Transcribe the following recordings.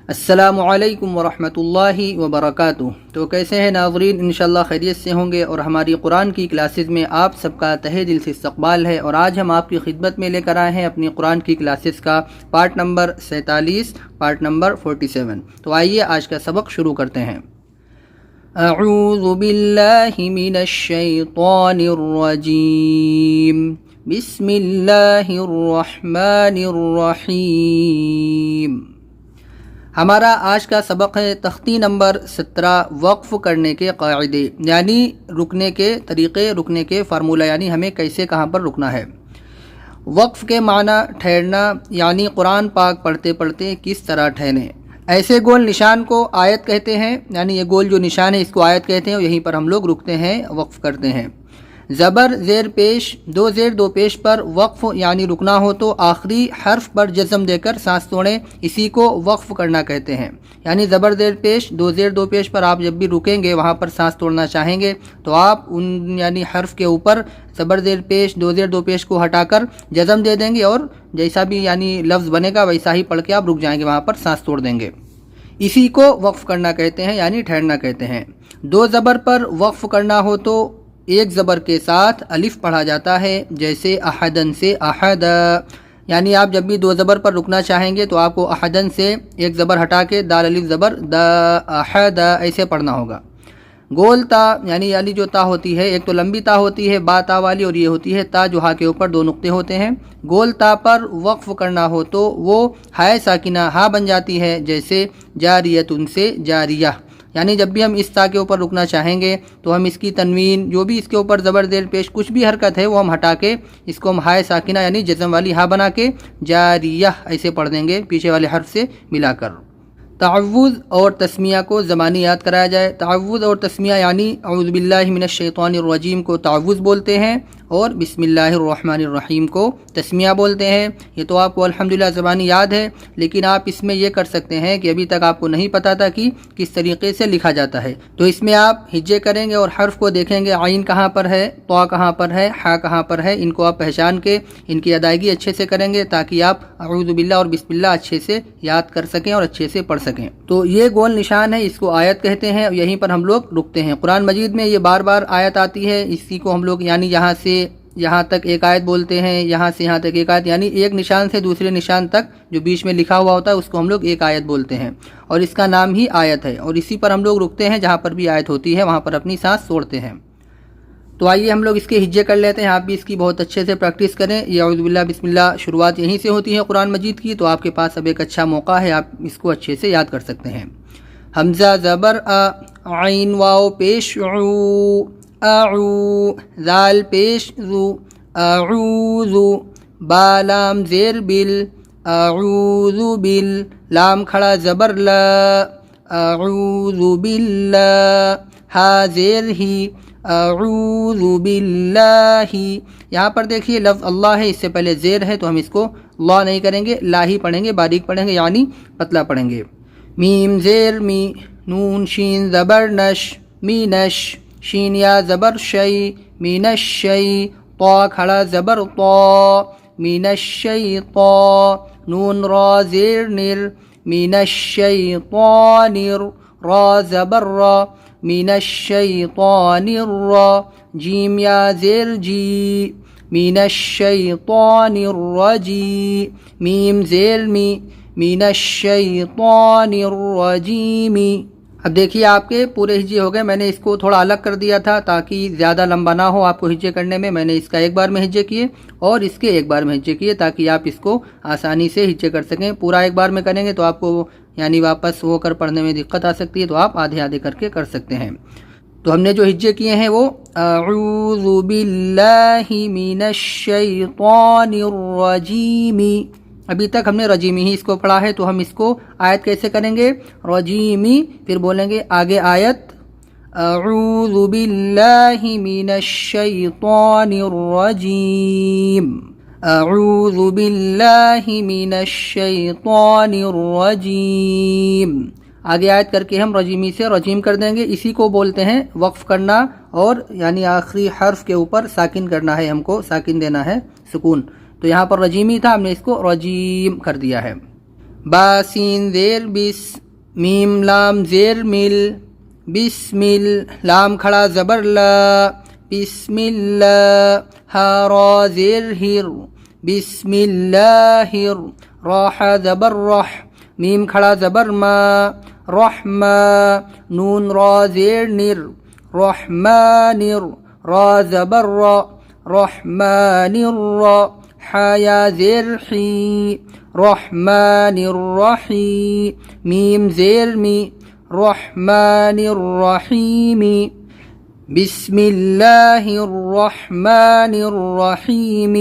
السلام علیکم ورحمۃ اللہ وبرکاتہ۔ تو کیسے ہیں ناظرین؟ انشاءاللہ خیریت سے ہوں گے، اور ہماری قرآن کی کلاسز میں آپ سب کا تہہ دل سے استقبال ہے۔ اور آج ہم آپ کی خدمت میں لے کر آئے ہیں اپنی قرآن کی کلاسز کا پارٹ نمبر 47، پارٹ نمبر 47۔ تو آئیے آج کا سبق شروع کرتے ہیں۔ اعوذ باللہ من الشیطان الرجیم، بسم اللہ الرحمن الرحیم۔ ہمارا آج کا سبق ہے تختی نمبر 17، وقف کرنے کے قاعدے، یعنی رکنے کے طریقے، رکنے کے فارمولہ، یعنی ہمیں کیسے کہاں پر رکنا ہے۔ وقف کے معنی ٹھہرنا، یعنی قرآن پاک پڑھتے پڑھتے کس طرح ٹھہریں۔ ایسے گول نشان کو آیت کہتے ہیں، یعنی یہ گول جو نشان ہے اس کو آیت کہتے ہیں، اور یہیں پر ہم لوگ رکتے ہیں، وقف کرتے ہیں۔ زبر زیر پیش، دو زیر دو پیش پر وقف یعنی رکنا ہو تو آخری حرف پر جزم دے کر سانس توڑیں، اسی کو وقف کرنا کہتے ہیں۔ یعنی زبر زیر پیش، دو زیر دو پیش پر آپ جب بھی رکیں گے، وہاں پر سانس توڑنا چاہیں گے تو آپ ان یعنی حرف کے اوپر زبر زیر پیش، دو زیر دو پیش کو ہٹا کر جزم دے دیں گے، اور جیسا بھی یعنی لفظ بنے گا ویسا ہی پڑھ کے آپ رک جائیں گے، وہاں پر سانس توڑ دیں گے۔ اسی کو وقف کرنا کہتے ہیں، یعنی ٹھہرنا کہتے ہیں۔ دو زبر پر وقف کرنا ہو تو ایک زبر کے ساتھ الف پڑھا جاتا ہے، جیسے احدن سے احد، یعنی آپ جب بھی دو زبر پر رکنا چاہیں گے تو آپ کو احدن سے ایک زبر ہٹا کے دال الف زبر دا احد ایسے پڑھنا ہوگا۔ گول تا، یعنی علی جو تا ہوتی ہے، ایک تو لمبی تا ہوتی ہے با تا والی، اور یہ ہوتی ہے تا جو ہا کے اوپر دو نقطے ہوتے ہیں۔ گول تا پر وقف کرنا ہو تو وہ ہائے ساکنہ ہا بن جاتی ہے، جیسے جاریتن سے جاریہ، یعنی جب بھی ہم اس تا کے اوپر رکنا چاہیں گے تو ہم اس کی تنوین، جو بھی اس کے اوپر زبر زیر پیش کچھ بھی حرکت ہے وہ ہم ہٹا کے اس کو ہم ہائے ساکنہ یعنی جزم والی ہا بنا کے جاریہ ایسے پڑھ دیں گے، پیچھے والے حرف سے ملا کر۔ تعوذ اور تسمیہ کو زمانی یاد کرایا جائے۔ تعوذ اور تسمیہ یعنی اعوذ باللہ من الشیطان الرجیم کو تعوذ بولتے ہیں، اور بسم اللہ الرحمن الرحیم کو تسمیہ بولتے ہیں۔ یہ تو آپ کو الحمدللہ زبانی یاد ہے، لیکن آپ اس میں یہ کر سکتے ہیں کہ ابھی تک آپ کو نہیں پتا تھا کہ کس طریقے سے لکھا جاتا ہے، تو اس میں آپ ہجے کریں گے اور حرف کو دیکھیں گے، عین کہاں پر ہے، طا کہاں پر ہے، ہا کہاں پر ہے، ان کو آپ پہچان کے ان کی ادائیگی اچھے سے کریں گے تاکہ آپ اعوذ باللہ اور بسم اللہ اچھے سے یاد کر سکیں اور اچھے سے پڑھ سکیں۔ تو یہ گول نشان ہے، اس کو آیت کہتے ہیں، اور یہیں پر ہم لوگ رکتے ہیں۔ قرآن مجید میں یہ بار بار آیت آتی ہے، اسی کو ہم لوگ یعنی یہاں سے یہاں تک ایک آیت بولتے ہیں، یہاں سے یہاں تک ایک آیت، یعنی ایک نشان سے دوسرے نشان تک جو بیچ میں لکھا ہوا ہوتا ہے اس کو ہم لوگ ایک آیت بولتے ہیں، اور اس کا نام ہی آیت ہے، اور اسی پر ہم لوگ رکتے ہیں، جہاں پر بھی آیت ہوتی ہے وہاں پر اپنی سانس توڑتے ہیں۔ تو آئیے ہم لوگ اس کے ہجے کر لیتے ہیں، آپ بھی اس کی بہت اچھے سے پریکٹس کریں۔ یہ اعوذ باللہ بسم اللہ شروعات یہیں سے ہوتی ہے قرآن مجید کی، تو آپ کے پاس اب ایک اچھا موقع ہے، آپ اس کو اچھے سے یاد کر سکتے ہیں۔ حمزہ زبر ا، عین واو پیش عو، اعو، ذال پیش ذو، اعوذ، با لام زیر بل، اعوذ بل، لام کھڑا زبر لا، اعوذ باللہ، ہا زیر ہی، اعوذ باللہ۔ یہاں پر دیکھیے لفظ اللہ ہے، اس سے پہلے زیر ہے تو ہم اس کو لا نہیں کریں گے، لا ہی پڑھیں گے، باریک پڑھیں گے، یعنی پتلا پڑھیں گے۔ میم زیر می، نون شین زبر نش، می نش، شین یا زبر شی، مین الشی، طا کھڑا زبر طا، مین الشیطا، نون را زیر نر، مین الشیطان، را زبر را، مین الشیطان الرا، جیم یا زیر جی، مین الشیطان الرجی، میم زیر می، مین الشیطان الرجیم۔ اب دیکھیے آپ کے پورے ہجے ہو گئے، میں نے اس کو تھوڑا الگ کر دیا تھا تاکہ زیادہ لمبا نہ ہو آپ کو ہجے کرنے میں۔ میں نے اس کا ایک بار میں ہجے کیے اور اس کے ایک بار میں ہجے کیے تاکہ آپ اس کو آسانی سے ہجے کر سکیں۔ پورا ایک بار میں کریں گے تو آپ کو یعنی واپس ہو کر پڑھنے میں دقت آ سکتی ہے، تو آپ آدھے آدھے کر کے کر سکتے ہیں۔ تو ہم نے جو ہجے کیے ہیں وہ اعوذ باللہ من الشیطان الرجیم، ابھی تک ہم نے رجیمی ہی اس کو پڑھا ہے، تو ہم اس کو آیت کیسے کریں گے؟ رجیمی، پھر بولیں گے آگے آیت اعوذ باللہ من الشیطان الرجیم، اعوذ باللہ من الشیطان الرجیم، آگے آیت کر کے ہم رجیمی سے رجیم کر دیں گے۔ اسی کو بولتے ہیں وقف کرنا، اور یعنی آخری حرف کے اوپر ساکن کرنا ہے، ہم کو ساکن دینا ہے، سکون۔ تو یہاں پر رجیمی تھا، ہم نے اس کو رجیم کر دیا ہے۔ با سین زیر بس، میم لام زیر مل، بسم لام کھڑا زبر لا، بسم اللہ، ہا را زیر ہر، بسم اللہ، راح زبر رح، میم کھڑا زبر ما، رحما، نون را زیر نر، رحمان، را زبر را، رحمان را، حیا زیر حی، رحمان الرحیم، میم زیر می، رحمان الرحیم، بسم اللہ الرحمن الرحیم۔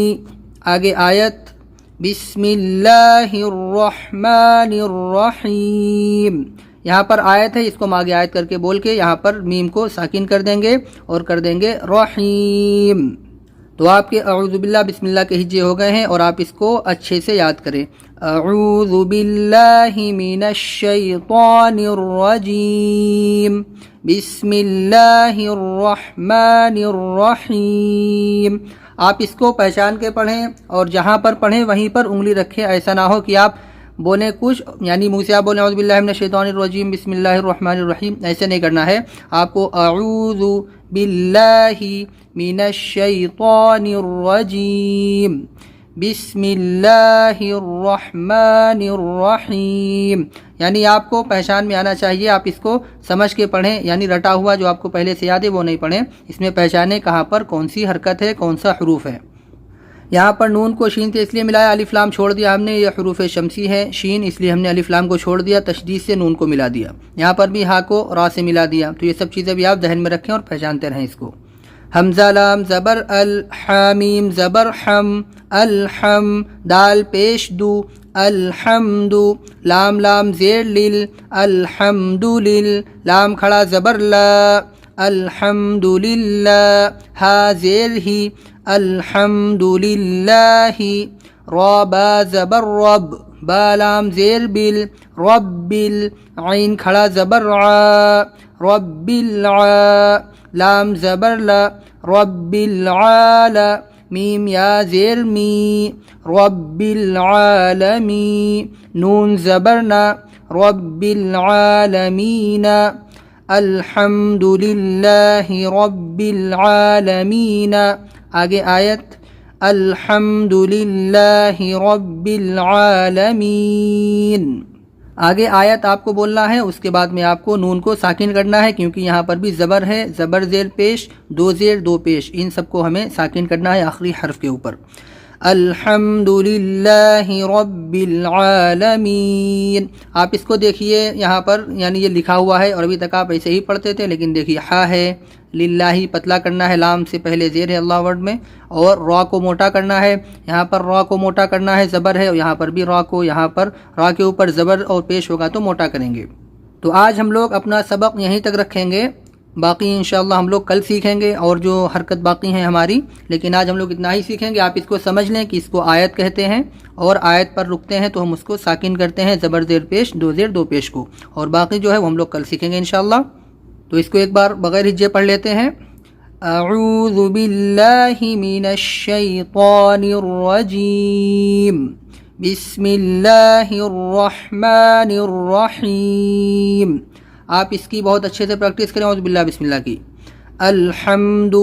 آگے آیت، بسم اللہ الرحمن الرحیم، یہاں پر آیت ہے، اس کو ہم آگے آیت کر کے بول کے یہاں پر میم کو ساکن کر دیں گے اور کر دیں گے رحیم۔ تو آپ کے اعوذ باللہ بسم اللہ کے ہجے ہو گئے ہیں اور آپ اس کو اچھے سے یاد کریں۔ اعوذ باللہ من الشیطان الرجیم، بسم اللہ الرحمن الرحیم۔ آپ اس کو پہچان کے پڑھیں اور جہاں پر پڑھیں وہیں پر انگلی رکھیں، ایسا نہ ہو کہ آپ بولیں کچھ یعنی منہ سے آپ بولیں اعوذ باللہ من الشیطان الرجیم بسم اللہ الرحمن الرحیم، ایسے نہیں کرنا ہے۔ آپ کو اعوذ باللہ من الشیطان الرجیم بسم اللہ الرحمن الرحیم، یعنی آپ کو پہچان میں آنا چاہیے، آپ اس کو سمجھ کے پڑھیں، یعنی رٹا ہوا جو آپ کو پہلے سے یاد ہے وہ نہیں پڑھیں، اس میں پہچانیں کہاں پر کون سی حرکت ہے، کون سا حروف ہے۔ یہاں پر نون کو شین سے اس لیے ملایا، الف لام چھوڑ دیا ہم نے، یہ حروف شمسی ہے، شین اس لیے ہم نے الف لام کو چھوڑ دیا، تشدید سے نون کو ملا دیا، یہاں پر بھی ہا کو را سے ملا دیا، تو یہ سب چیزیں بھی آپ ذہن میں رکھیں اور پہچانتے رہیں اس کو۔ حمزہ لام زبر ال، حامیم زبر حم، الحم، دال پیش دو، الحمد، لام لام زیر لل، الحمد لل، لام کھڑا زبر لا، الحمد للہ، ہا زیر ہی، الحمد للہ، را با زبر رب، با لام زیر بل، رب عین کھڑا زبر عا، رب العا، لام زبر لا، رب العال، میم یا زیر می، رب العالمین، نون زبر نا، رب العالمین، الحمد للہ رب العالمین۔ آگے آیت، الحمد للہ رب العالمین۔ آگے آیت آپ کو بولنا ہے، اس کے بعد میں آپ کو نون کو ساکن کرنا ہے، کیونکہ یہاں پر بھی زبر ہے، زبر زیر پیش، دو زیر دو پیش، ان سب کو ہمیں ساکن کرنا ہے آخری حرف کے اوپر۔ الحمد للہ رب العالمین۔ آپ اس کو دیکھیے یہاں پر یعنی یہ لکھا ہوا ہے اور ابھی تک آپ ایسے ہی پڑھتے تھے، لیکن دیکھیے ہا ہے، للہ پتلا کرنا ہے، لام سے پہلے زیر ہے اللہ ورڈ میں، اور را کو موٹا کرنا ہے، یہاں پر را کو موٹا کرنا ہے، زبر ہے، اور یہاں پر بھی را کو، یہاں پر را کے اوپر زبر اور پیش ہوگا تو موٹا کریں گے۔ تو آج ہم لوگ اپنا سبق یہیں تک رکھیں گے، باقی انشاءاللہ ہم لوگ کل سیکھیں گے اور جو حرکت باقی ہیں ہماری، لیکن آج ہم لوگ اتنا ہی سیکھیں گے۔ آپ اس کو سمجھ لیں کہ اس کو آیت کہتے ہیں اور آیت پر رکتے ہیں تو ہم اس کو ساکن کرتے ہیں، زبر زیر پیش، دو زیر دو پیش کو، اور باقی جو ہے وہ ہم لوگ کل سیکھیں گے انشاءاللہ۔ تو اس کو ایک بار بغیر ہجے پڑھ لیتے ہیں۔ اعوذ باللہ من الشیطان الرجیم بسم اللہ الرحمن الرحیم۔ آپ اس کی بہت اچھے سے پریکٹس کریں، اعوذ باللہ بسم اللہ کی۔ الحمد،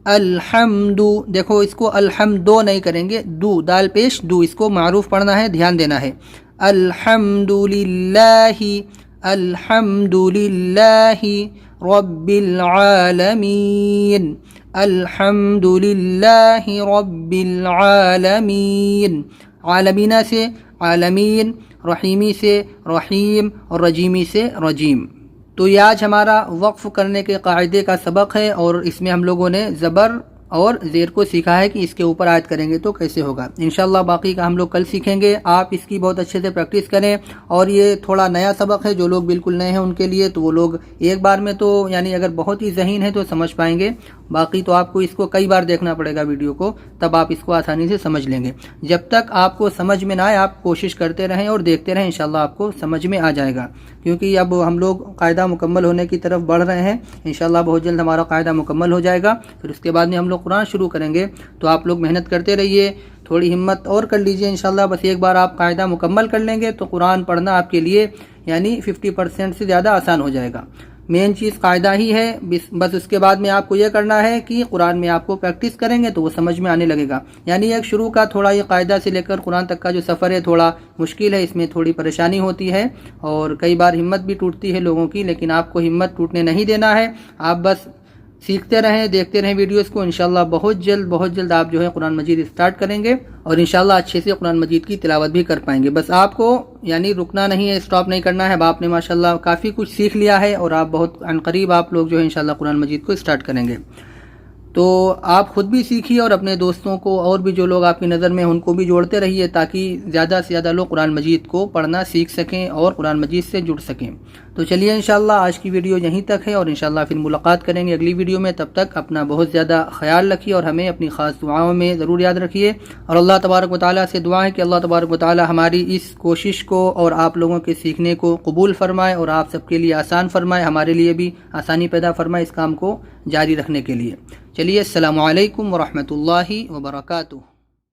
الحمد، دیکھو اس کو الحمد دو نہیں کریں گے، دو دال پیش دو، اس کو معروف پڑھنا ہے، دھیان دینا ہے۔ الحمد للہ، الحمد للہ رب العالمین، الحمد للہ رب العالمین، عالمینہ سے عالمین، رحیمی سے رحیم، اور رجیمی سے رجیم۔ تو یہ آج ہمارا وقف کرنے کے قاعدے کا سبق ہے، اور اس میں ہم لوگوں نے زبر اور زیر کو سیکھا ہے کہ اس کے اوپر آیت کریں گے تو کیسے ہوگا۔ انشاءاللہ باقی کا ہم لوگ کل سیکھیں گے۔ آپ اس کی بہت اچھے سے پریکٹس کریں، اور یہ تھوڑا نیا سبق ہے، جو لوگ بالکل نئے ہیں ان کے لیے، تو وہ لوگ ایک بار میں تو یعنی اگر بہت ہی ذہین ہے تو سمجھ پائیں گے، باقی تو آپ کو اس کو کئی بار دیکھنا پڑے گا ویڈیو کو، تب آپ اس کو آسانی سے سمجھ لیں گے۔ جب تک آپ کو سمجھ میں نہ آئے آپ کوشش کرتے رہیں اور دیکھتے رہیں، انشاءاللہ آپ کو سمجھ میں آ جائے گا، کیونکہ اب ہم لوگ قاعدہ مکمل ہونے کی طرف بڑھ رہے ہیں۔ انشاءاللہ بہت جلد ہمارا قاعدہ مکمل ہو جائے گا، پھر اس کے بعد میں ہم لوگ قرآن شروع کریں گے۔ تو آپ لوگ محنت کرتے رہیے، تھوڑی ہمت اور کر لیجئے انشاءاللہ۔ بس ایک بار آپ قاعدہ مکمل کر لیں گے تو قرآن پڑھنا آپ کے لیے یعنی 50% سے زیادہ آسان ہو جائے گا۔ مین چیز قاعدہ ہی ہے، بس اس کے بعد میں آپ کو یہ کرنا ہے کہ قرآن میں آپ کو پریکٹس کریں گے تو وہ سمجھ میں آنے لگے گا۔ یعنی ایک شروع کا تھوڑا یہ قاعدہ سے لے کر قرآن تک کا جو سفر ہے تھوڑا مشکل ہے، اس میں تھوڑی پریشانی ہوتی ہے اور کئی بار ہمت بھی ٹوٹتی ہے لوگوں کی، لیکن آپ کو ہمت ٹوٹنے نہیں دینا ہے۔ آپ بس سیکھتے رہیں، دیکھتے رہیں ویڈیوز کو، انشاءاللہ بہت جلد آپ جو ہے قرآن مجید اسٹارٹ کریں گے اور انشاءاللہ اچھے سے قرآن مجید کی تلاوت بھی کر پائیں گے۔ بس آپ کو یعنی رکنا نہیں ہے، اسٹاپ نہیں کرنا ہے۔ اب آپ نے ماشاءاللہ کافی کچھ سیکھ لیا ہے اور آپ بہت عنقریب آپ لوگ جو ہے انشاءاللہ قرآن مجید کو اسٹارٹ کریں گے۔ تو آپ خود بھی سیکھیے اور اپنے دوستوں کو اور بھی جو لوگ آپ کی نظر میں ان کو بھی جوڑتے رہیے، تاکہ زیادہ سے زیادہ لوگ قرآن مجید کو پڑھنا سیکھ سکیں اور قرآن مجید سے جڑ سکیں۔ تو چلیے انشاءاللہ آج کی ویڈیو یہیں تک ہے اور انشاءاللہ پھر ملاقات کریں گے اگلی ویڈیو میں۔ تب تک اپنا بہت زیادہ خیال رکھیے اور ہمیں اپنی خاص دعاؤں میں ضرور یاد رکھیے، اور اللہ تبارک و تعالیٰ سے دعا ہے کہ اللہ تبارک و تعالیٰ ہماری اس کوشش کو اور آپ لوگوں کے سیکھنے کو قبول فرمائے اور آپ سب کے لیے آسان فرمائے، ہمارے لیے بھی آسانی پیدا فرمائے اس کام کو جاری رکھنے کے لیے۔ چلیے السلام علیکم ورحمۃ اللہ وبرکاتہ۔